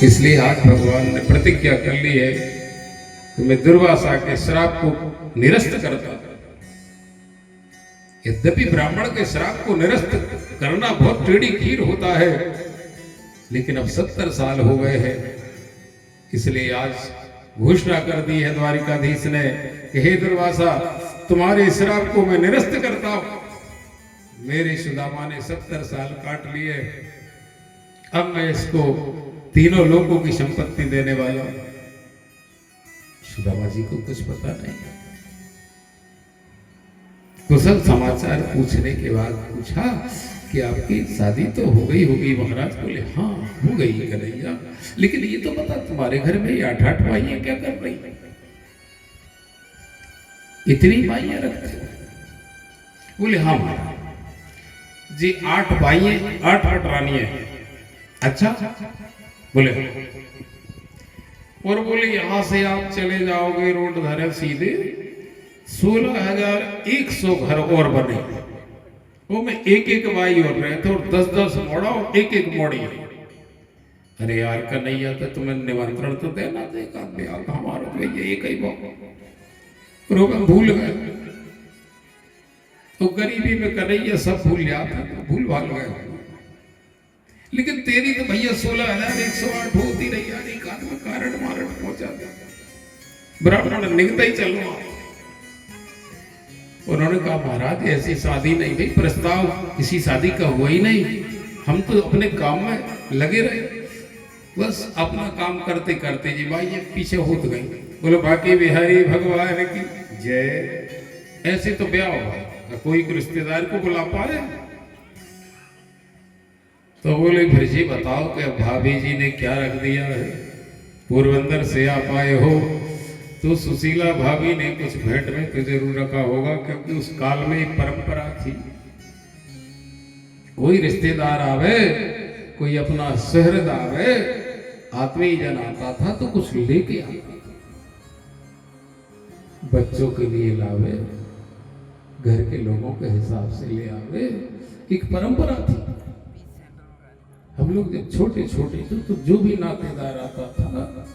इसलिए आज भगवान ने प्रतिज्ञा कर ली है कि मैं दुर्वासा के श्राप को निरस्त करता। यद्यपि ब्राह्मण के श्राप को निरस्त करना बहुत टेढ़ी खीर होता है, लेकिन अब 70 साल हो गए हैं, इसलिए आज घोषणा कर दी है द्वारिकाधीश ने कि हे दुर्वासा, तुम्हारे श्राप को मैं निरस्त करता हूं। मेरे सुदामा ने 70 साल काट लिए, अब मैं इसको तीनों लोगों की संपत्ति देने वाला हूं। सुदामा जी को कुछ पता नहीं। कुशल समाचार पूछने के बाद पूछा कि आपकी शादी तो हो गई होगी। महाराज बोले हाँ हो गई कन्हैया, लेकिन ये तो बता तुम्हारे घर में ये 8-8 माइयां क्या कर रही, इतनी माइयां रखते हो? बोले हाँ महाराज जी 8 माइयां 8-8 रानियां हैं। अच्छा बोले और बोले यहां से आप चले जाओगे रोड धरे सीधे 16,100 घर और बने, वो में एक बाई और रहते और 10-10 मोड़ा और एक मोड़ी। अरे यार कन्हैया तो तुम्हें निमंत्रण तो देना देगा, हमारा भैया एक ही बात भूल गए। तो गरीबी में कन्हैया सब भूल जाता, भूल भाल गए। लेकिन तेरी तो भैया 16,108 होती रही यार, एक आदमी कारण मारण पहुंचा दिया। ब्राह्मण निकलता ही चल रहा। उन्होंने कहा महाराज ऐसी शादी नहीं भाई, प्रस्ताव किसी शादी का हुआ ही नहीं, हम तो अपने काम में लगे रहे, बस अपना काम करते करते जी भाई ये पीछे होत गई। बोलो बाकी बिहारी भगवान की जय। ऐसे तो ब्याह होगा, कोई रिश्तेदार को बुला पाए? तो बोले फिर जी बताओ कि भाभी जी ने क्या रख दिया है, पोरबंदर से आप आए हो तो सुशीला भाभी ने कुछ भेंट में तो जरूर रखा होगा, क्योंकि उस काल में एक परंपरा थी, कोई रिश्तेदार आवे, कोई अपना सहृद आवे, आत्मीय जन आता था तो कुछ लेके आता था, बच्चों के लिए लावे, घर के लोगों के हिसाब से ले आवे, एक परंपरा थी। हम लोग जब छोटे छोटे थे तो जो भी नातेदार आता था,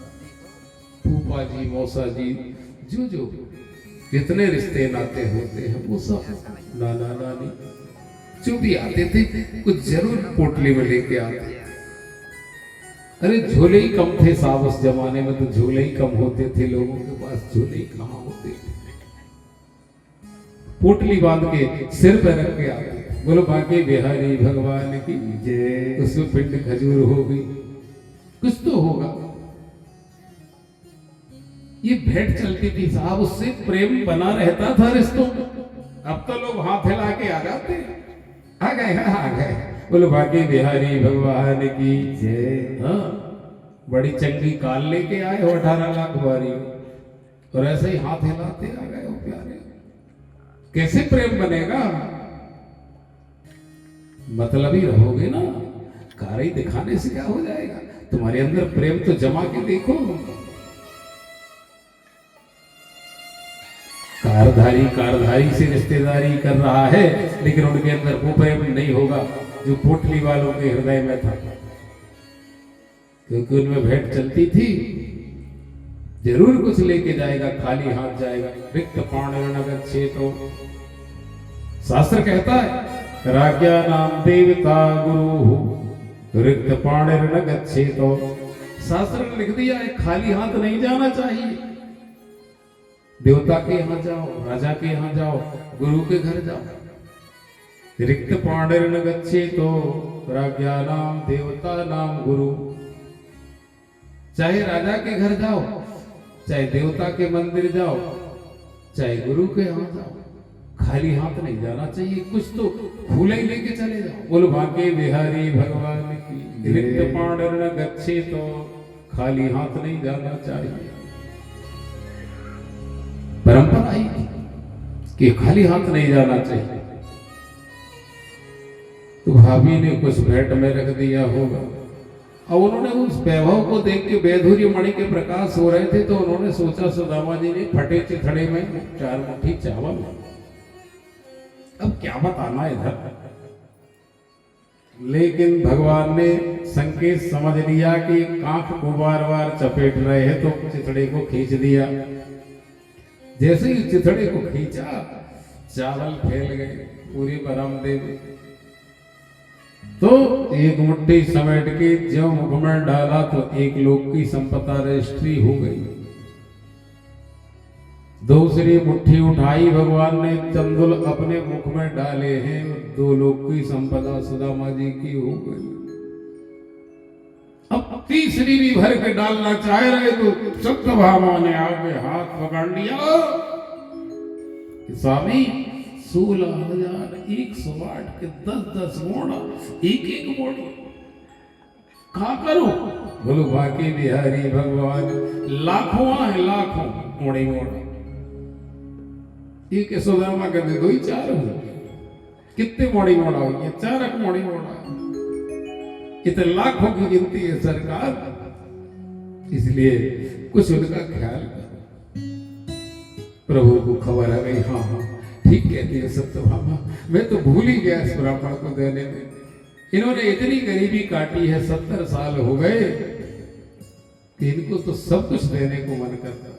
फूफा जी मौसा जी जो जितने रिश्ते नाते होते हैं वो सब, नाना नानी जो भी आते थे कुछ जरूर पोटली में लेके आते। अरे झोले ही कम थे साहब उस जमाने में, तो झोले ही कम होते थे, लोगों के पास झोले ही कहाँ होते थे। पोटली बांध के सिर पर रख के आते। बोलो बाकी बिहारी भगवान की जय। उसमें पिंड खजूर होगी, कुछ तो होगा। ये भेंट चलती थी साहब, उससे प्रेम बना रहता था रिश्तों। अब तो लोग हाथ हिला के आ जाते, आ गए। बोलो बाकी बिहारी भगवान की जय। हाँ बड़ी चंगी काल लेके आए हो 18 लाख बारी, और ऐसे ही हाथ हिलाते आ गए हो प्यारे। कैसे प्रेम बनेगा? मतलब ही रहोगे ना, कारी दिखाने से क्या हो जाएगा? तुम्हारे अंदर प्रेम तो जमा के देखो। कारधारी से रिश्तेदारी कर रहा है, लेकिन उनके अंदर वो प्रेम नहीं होगा जो पोटली वालों के हृदय में था, क्योंकि उनमें भेंट चलती थी, जरूर कुछ लेके जाएगा, खाली हाथ जाएगा। रिक्त पाणिर्न गच्छेतो, शास्त्र कहता है राज्ञा नाम देवता गुरु रिक्त पाणिर्न गच्छेतो। शास्त्र ने लिख दिया है खाली हाथ नहीं जाना चाहिए। देवता के यहाँ जाओ, राजा के यहाँ जाओ, गुरु के घर जाओ। रिक्त पाणिर्न गच्छेतो राज्ञा नाम देवता नाम गुरु। चाहे राजा के घर जाओ, चाहे देवता के मंदिर जाओ, चाहे गुरु के यहाँ जाओ, खाली हाथ नहीं जाना चाहिए, कुछ तो फूल ही लेके चले जाओ। बोलो बाके बिहारी भगवान की। रिक्त पाणिर्न गच्छेतो, खाली हाथ नहीं जाना चाहिए। परंपरा ही थी कि खाली हाथ नहीं जाना चाहिए। तो भाभी ने कुछ भेंट में रख दिया होगा, और उन्होंने उस वैभव को देख के वैधुर्य मणि के प्रकाश हो रहे थे, तो उन्होंने सोचा सुदामा जी ने फटे चिथड़े में 4 मुट्ठी चावल। अब क्या बताना इधर, लेकिन भगवान ने संकेत समझ लिया कि कांख को बार बार चपेट रहे हैं, तो चिथड़े को खींच दिया। जैसे ही चिथड़े को खींचा, चावल फैल गए पूरे बरामदे में। तो एक मुट्ठी समेट के जो मुख में डाला तो एक लोक की संपदा रजिस्ट्री हो गई। दूसरी मुट्ठी उठाई, भगवान ने चंदुल अपने मुख में डाले हैं, 2 लोक की संपदा सुदामा जी की हो गई। अब तीसरी भी भर के डालना चाह रहे तो सत्यभामा ने आगे हाथ पकड़ लिया। स्वामी 16,108 के 10-10 मोड़ा, एक मोड़ी कहा करो। बोलो बाकी बिहारी भगवान लाखों है, लाखों मोड़ी मोड़ा। एक सुदामा कहते 2 ही 4 हो, कितने मोड़ी मोड़ा हुई है? 4 मोड़ी मोड़ा। इतने लाखों की गिनती है सरकार, इसलिए कुछ उनका ख्याल करो। प्रभु को खबर आ गई, हाँ हाँ ठीक कहती है सत्यभामा, मैं तो भूल ही गया इस ब्राह्मण को देने में। इन्होंने इतनी गरीबी काटी है, 70 साल हो गए कि इनको तो सब कुछ देने को मन करता है,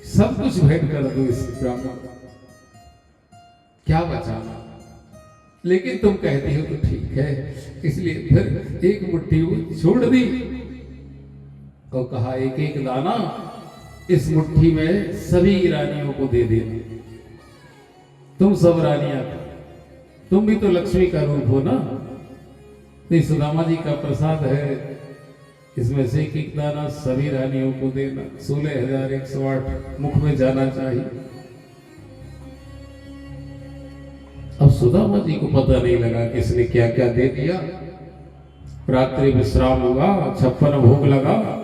सब कुछ भेंट कर दो इस ब्राह्मण को, क्या बचाना। लेकिन तुम कहती हो तो ठीक है, इसलिए फिर एक मुट्ठी वो छोड़ दी और कहा एक एक दाना इस मुट्ठी में सभी रानियों को दे देना। तुम सब रानियां, तुम भी तो लक्ष्मी का रूप हो ना, तो सुदामा जी का प्रसाद है, इसमें से एक एक दाना सभी रानियों को देना। 16,108 मुख में जाना चाहिए। अब सुदामा जी को पता नहीं लगा किसने क्या क्या दे दिया। रात्रि विश्राम हुआ, 56 भोग लगा।